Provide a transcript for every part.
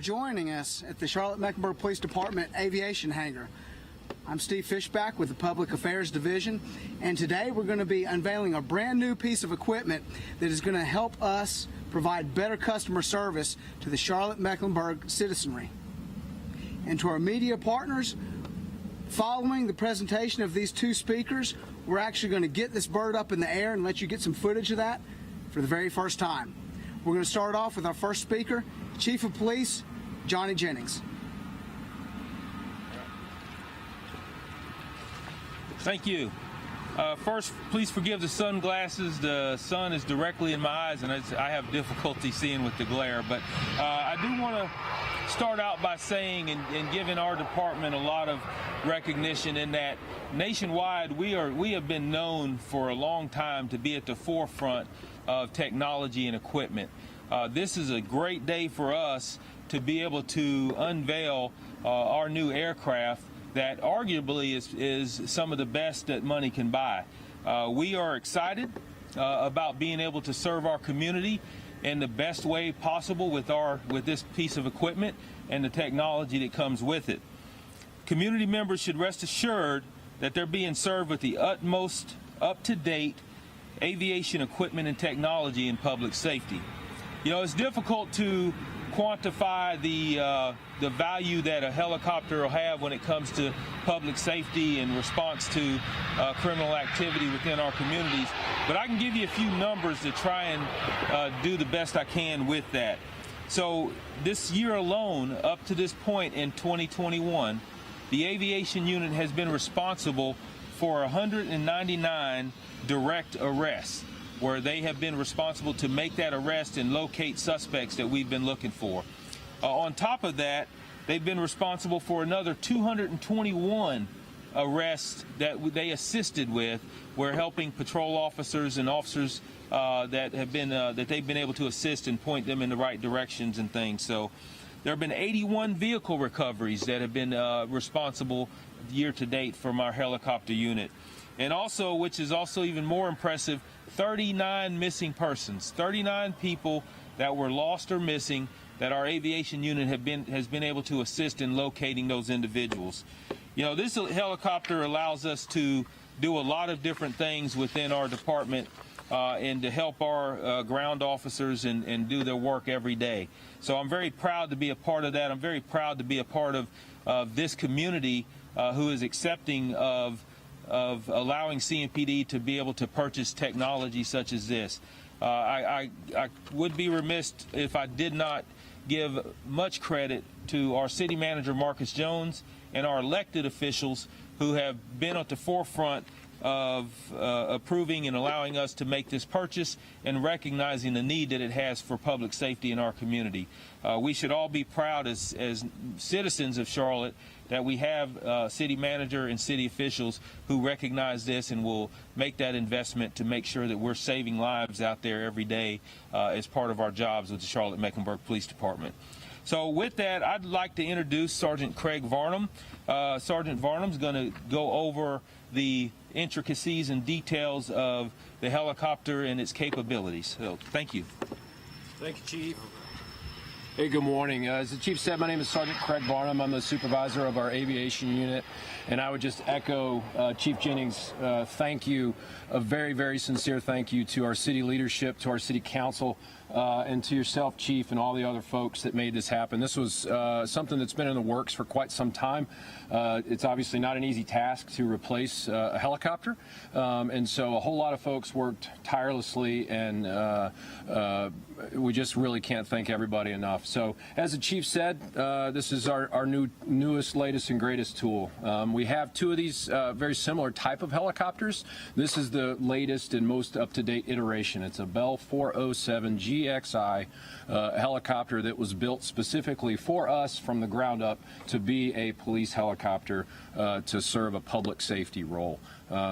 joining us at the Charlotte-Mecklenburg Police Department Aviation Hangar. I'm Steve Fishback with the Public Affairs Division, and today we're going to be unveiling a brand new piece of equipment that is going to help us provide better customer service to the Charlotte-Mecklenburg citizenry. And to our media partners, following the presentation of these two speakers, we're actually going to get this bird up in the air and let you get some footage of that for the very first time. We're going to start off with our first speaker, Chief of Police, Johnny Jennings. Thank you. First, please forgive the sunglasses. The sun is directly in my eyes, and I have difficulty seeing with the glare. But I do want to start out by saying and giving our department a lot of recognition in that nationwide we have been known for a long time to be at the forefront of technology and equipment. This is a great day for us to be able to unveil our new aircraft that arguably is some of the best that money can buy. We are excited about being able to serve our community in the best way possible with this piece of equipment and the technology that comes with it. Community members should rest assured that they're being served with the utmost up-to-date aviation equipment and technology in public safety. You know, it's difficult to quantify the value that a helicopter will have when it comes to public safety and response to criminal activity within our communities. But I can give you a few numbers to try and do the best I can with that. So this year alone, up to this point in 2021, the aviation unit has been responsible for 199 direct arrests, where they have been responsible to make that arrest and locate suspects that we've been looking for. On top of that, they've been responsible for another 221 arrests that they assisted with, where helping patrol officers and officers that they've been able to assist and point them in the right directions and things. So there have been 81 vehicle recoveries that have been responsible year to date from our helicopter unit. And also, which is also even more impressive, 39 missing persons, 39 people that were lost or missing that our aviation unit has been able to assist in locating those individuals. You know, this helicopter allows us to do a lot of different things within our department and to help our ground officers and do their work every day. So I'm very proud to be a part of that. I'm very proud to be a part of this community who is accepting of allowing CMPD to be able to purchase technology such as this. I would be remiss if I did not give much credit to our city manager, Marcus Jones, and our elected officials who have been at the forefront of approving and allowing us to make this purchase and recognizing the need that it has for public safety in our community. We should all be proud as citizens of Charlotte that we have city manager and city officials who recognize this and will make that investment to make sure that we're saving lives out there every day as part of our jobs with the Charlotte-Mecklenburg Police Department. So with that, I'd like to introduce Sergeant Craig Varnum. Sergeant Varnum's going to go over the intricacies and details of the helicopter and its capabilities. So thank you. Thank you, Chief. Hey, good morning. As the Chief said, my name is Sergeant Craig Varnum. I'm the supervisor of our aviation unit, and I would just echo Chief Jennings' thank you, a very, very sincere thank you to our city leadership, to our city council, and to yourself, Chief, and all the other folks that made this happen. This was something that's been in the works for quite some time. It's obviously not an easy task to replace a helicopter, and so a whole lot of folks worked tirelessly, and we just really can't thank everybody enough. So, as the Chief said, this is our newest, latest, and greatest tool. We have two of these very similar type of helicopters. This is the latest and most up-to-date iteration. It's a Bell 407 GXI helicopter that was built specifically for us from the ground up to be a police helicopter to serve a public safety role.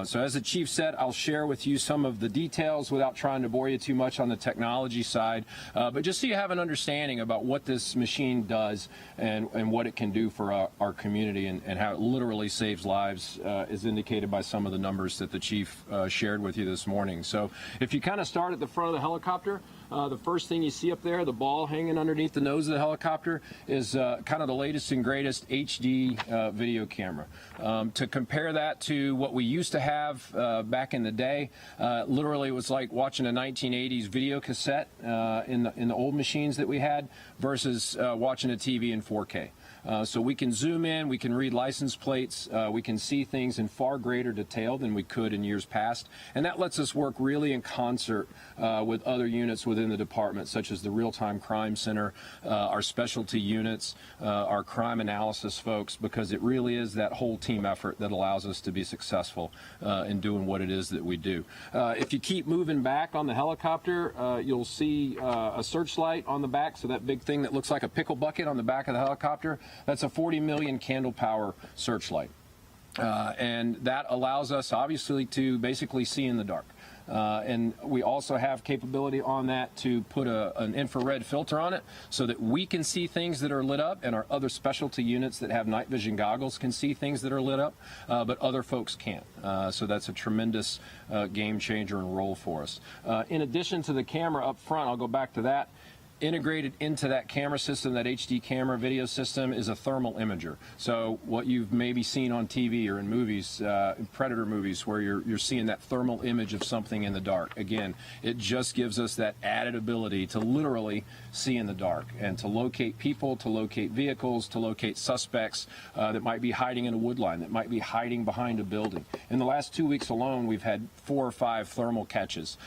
So as the Chief said, I'll share with you some of the details without trying to bore you too much on the technology side, but just so you have an understanding about what this machine does and what it can do for our community and how it literally saves lives, as indicated by some of the numbers that the Chief shared with you this morning. So if you kind of start at the front of the helicopter, The first thing you see up there, the ball hanging underneath the nose of the helicopter, is kind of the latest and greatest HD video camera. To compare that to what we used to have back in the day, literally it was like watching a 1980s video cassette in the old machines that we had versus watching a TV in 4K. So we can zoom in, we can read license plates, we can see things in far greater detail than we could in years past, and that lets us work really in concert with other units within the department, such as the Real-Time Crime Center, our specialty units, our crime analysis folks, because it really is that whole team effort that allows us to be successful in doing what it is that we do. If you keep moving back on the helicopter, you'll see a searchlight on the back, so that big thing that looks like a pickle bucket on the back of the helicopter, that's a 40 million candle power searchlight. And that allows us obviously to basically see in the dark. And we also have capability on that to put an infrared filter on it so that we can see things that are lit up, and our other specialty units that have night vision goggles can see things that are lit up, but other folks can't. So that's a tremendous game changer and role for us. In addition to the camera up front, I'll go back to that. Integrated into that camera system, that HD camera video system, is a thermal imager. So what you've maybe seen on TV or in movies, Predator movies, where you're seeing that thermal image of something in the dark. Again, it just gives us that added ability to literally see in the dark and to locate people, to locate vehicles, to locate suspects that might be hiding in a wood line, that might be hiding behind a building. In the last 2 weeks alone, we've had 4 or 5 thermal catches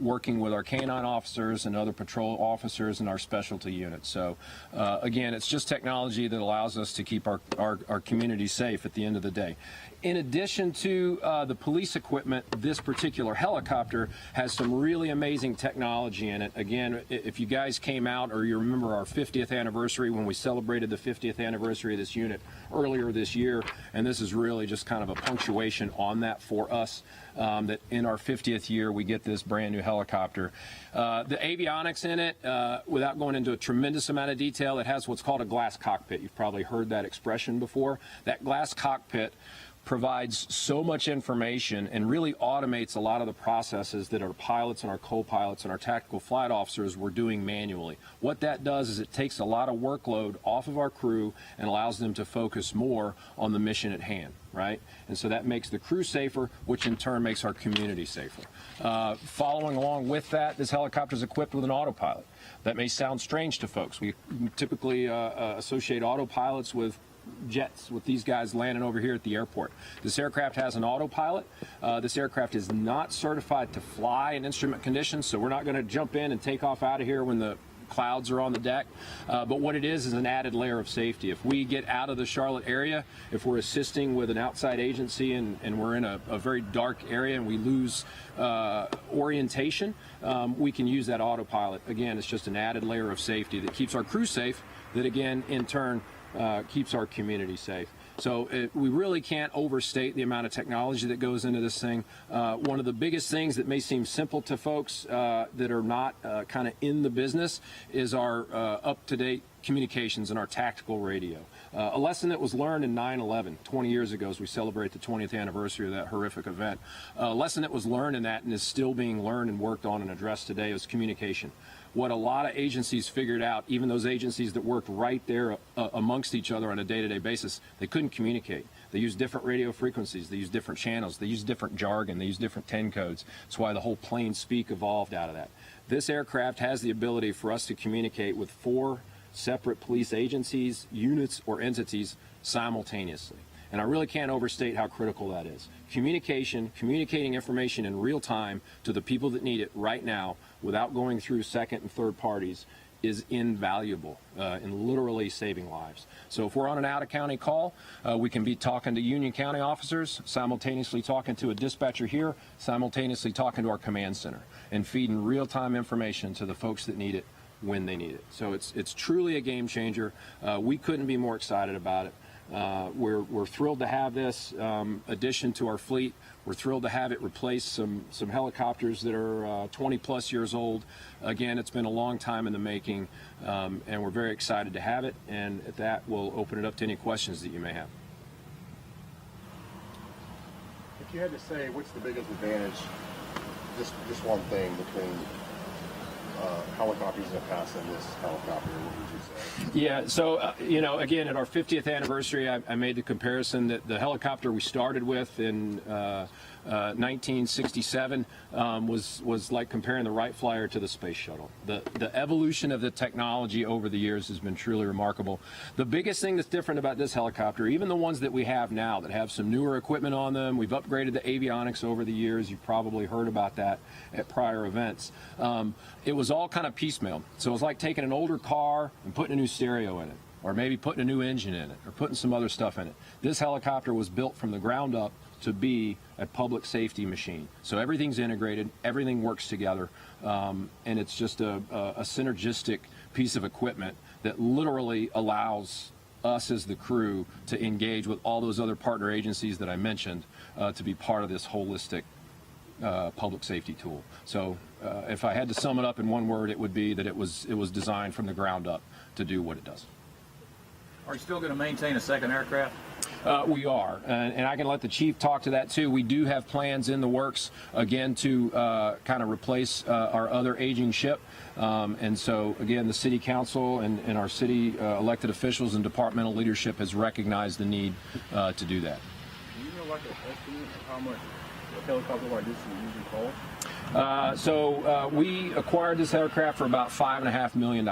working with our canine officers and other patrol officers and our specialty units. So again, it's just technology that allows us to keep our community safe at the end of the day. In addition to the police equipment, this particular helicopter has some really amazing technology in it. Again, if you guys came out or you remember our 50th anniversary when we celebrated the 50th anniversary of this unit earlier this year, and this is really just kind of a punctuation on that for us, that in our 50th year we get this brand new helicopter. The avionics in it, without going into a tremendous amount of detail, it has what's called a glass cockpit. You've probably heard that expression before. That glass cockpit provides so much information and really automates a lot of the processes that our pilots and our co-pilots and our tactical flight officers were doing manually. What that does is it takes a lot of workload off of our crew and allows them to focus more on the mission at hand, right? And so that makes the crew safer, which in turn makes our community safer. Following along with that, this helicopter is equipped with an autopilot. That may sound strange to folks. We typically associate autopilots with jets, with these guys landing over here at the airport. This aircraft has an autopilot. This aircraft is not certified to fly in instrument conditions, so we're not going to jump in and take off out of here when the clouds are on the deck. But what it is an added layer of safety. If we get out of the Charlotte area, if we're assisting with an outside agency and we're in a very dark area and we lose orientation, we can use that autopilot. Again, it's just an added layer of safety that keeps our crew safe, that again, in turn, keeps our community safe. So we really can't overstate the amount of technology that goes into this thing. One of the biggest things that may seem simple to folks that are not kind of in the business is our up-to-date communications and our tactical radio. A lesson that was learned in 9/11, 20 years ago, as we celebrate the 20th anniversary of that horrific event. A lesson that was learned in that and is still being learned and worked on and addressed today is communication. What a lot of agencies figured out, even those agencies that worked right there amongst each other on a day-to-day basis, they couldn't communicate. They used different radio frequencies, they used different channels, they used different jargon, they used different 10 codes. That's why the whole plain speak evolved out of that. This aircraft has the ability for us to communicate with 4 separate police agencies, units, or entities simultaneously. And I really can't overstate how critical that is. Communication, communicating information in real time to the people that need it right now without going through second and third parties is invaluable in literally saving lives. So if we're on an out-of-county call, we can be talking to Union County officers, simultaneously talking to a dispatcher here, simultaneously talking to our command center, and feeding real-time information to the folks that need it when they need it. So it's truly a game changer. We couldn't be more excited about it. We're thrilled to have this addition to our fleet. We're thrilled to have it replace some helicopters that are 20 plus years old. Again, it's been a long time in the making, and we're very excited to have it. And at that, we'll open it up to any questions that you may have. If you had to say what's the biggest advantage, just one thing between helicopters in the past than this helicopter? What would you say? Yeah, so, again, at our 50th anniversary, I made the comparison that the helicopter we started with in 1967 was like comparing the Wright Flyer to the space shuttle. The evolution of the technology over the years has been truly remarkable. The biggest thing that's different about this helicopter, even the ones that we have now that have some newer equipment on them, we've upgraded the avionics over the years. You've probably heard about that at prior events. It was all kind of piecemeal. So it was like taking an older car and putting a new stereo in it, or maybe putting a new engine in it, or putting some other stuff in it. This helicopter was built from the ground up to be a public safety machine. So everything's integrated, everything works together, and it's just a synergistic piece of equipment that literally allows us as the crew to engage with all those other partner agencies that I mentioned to be part of this holistic public safety tool. So if I had to sum it up in one word, it would be that it was designed from the ground up to do what it does. Are you still going to maintain a second aircraft? We are, and I can let the chief talk to that too. We do have plans in the works, again, to kind of replace our other aging ship. And so, again, the city council and our city elected officials and departmental leadership has recognized the need to do that. Do you know like an estimate of how much a helicopter like this is usually cost? So we acquired this aircraft for about $5.5 million.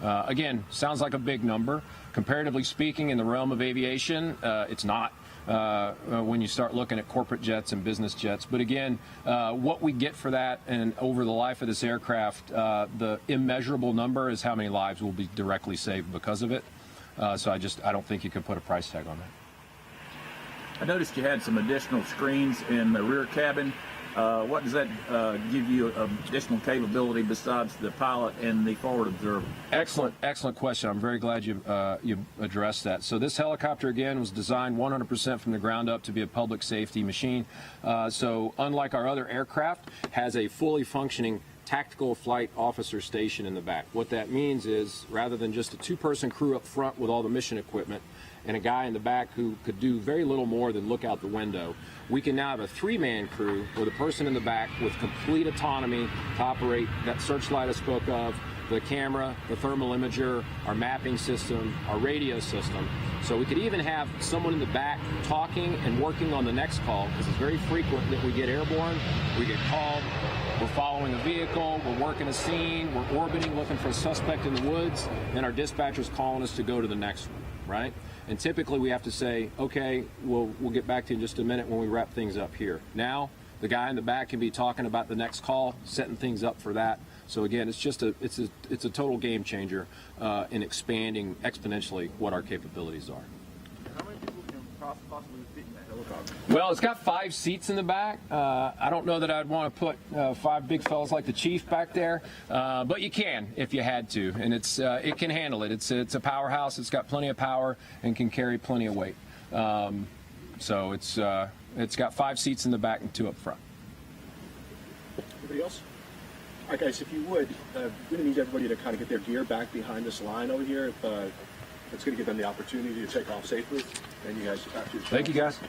Again, sounds like a big number. Comparatively speaking, in the realm of aviation, it's not when you start looking at corporate jets and business jets. But again, what we get for that and over the life of this aircraft, the immeasurable number is how many lives will be directly saved because of it. So I don't think you can put a price tag on that. I noticed you had some additional screens in the rear cabin. What does that give you additional capability besides the pilot and the forward observer? Excellent question. I'm very glad you addressed that. So this helicopter, again, was designed 100% from the ground up to be a public safety machine. So unlike our other aircraft, has a fully functioning tactical flight officer station in the back. What that means is, rather than just a two-person crew up front with all the mission equipment and a guy in the back who could do very little more than look out the window, we can now have a three-man crew with a person in the back with complete autonomy to operate that searchlight I spoke of, the camera, the thermal imager, our mapping system, our radio system. So we could even have someone in the back talking and working on the next call, because it's very frequent that we get airborne, we get called, we're following a vehicle, we're working a scene, we're orbiting looking for a suspect in the woods, and our dispatcher's calling us to go to the next one, right? And typically we have to say, okay, we'll get back to you in just a minute when we wrap things up here. Now, the guy in the back can be talking about the next call, setting things up for that. So again, it's a total game changer in expanding exponentially what our capabilities are. How many people can possibly fit in that helicopter? Well, it's got 5 seats in the back. I don't know that I'd want to put 5 big fellas like the chief back there, but you can if you had to, and it can handle it. It's a powerhouse. It's got plenty of power and can carry plenty of weight. So it's got 5 seats in the back and 2 up front. Anybody else? All right, guys, if you would, we're going to need everybody to kind of get their gear back behind this line over here. It's going to give them the opportunity to take off safely. And you guys, Thank you, guys.